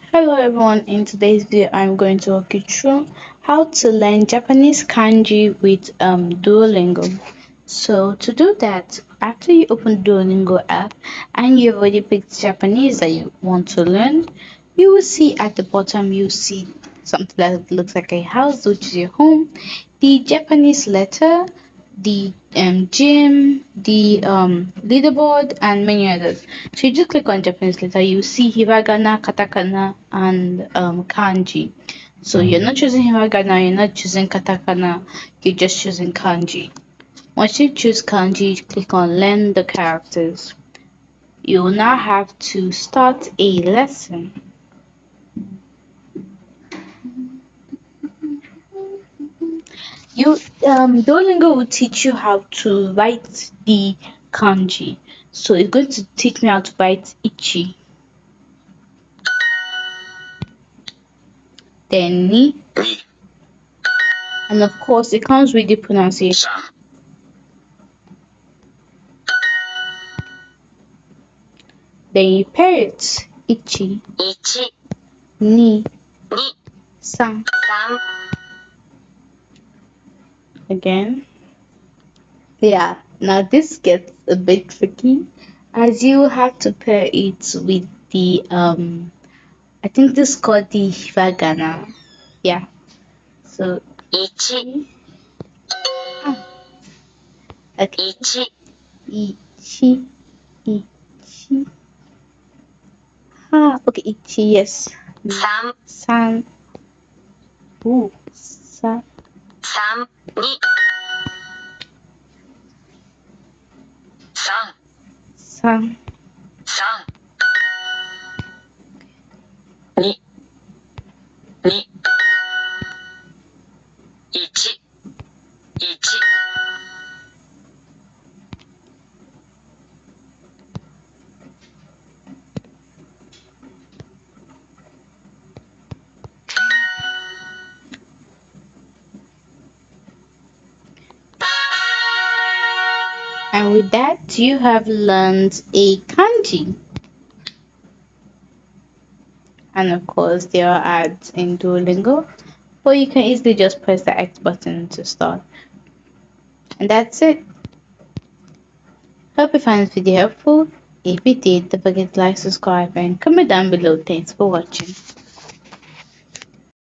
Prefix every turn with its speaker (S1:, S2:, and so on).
S1: Hello everyone, in today's video I'm going to walk you through how to learn Japanese kanji with Duolingo. So to do that, after you open Duolingo app and you've already picked Japanese that you want to learn, you will see at the bottom you see something that looks like a house, which is your home, the Japanese letter, the gym, the leaderboard, and many others. So you just click on Japanese letter, you see hiragana, katakana, and kanji. So you're not choosing hiragana, you're not choosing katakana, you're just choosing kanji. Once you choose kanji, you click on learn the characters. You will now have to start a lesson. You Duolingo will teach you how to write the kanji. So it's going to teach me how to write ichi, then ni, and of course it comes with the pronunciation. Then you pair it ichi, ni, san. Again. Yeah, now this gets a bit tricky as you have to pair it with the I think this is called the hiragana. Yeah. So ichi. Okay. Ichi. Ichi. Okay, ichi, yes. San. Ooh, san. San. And with that, you have learned a kanji. And of course, there are ads in Duolingo, but you can easily just press the X button to start. And that's it. Hope you find this video helpful. If you did, don't forget to like, subscribe, and comment down below. Thanks for watching.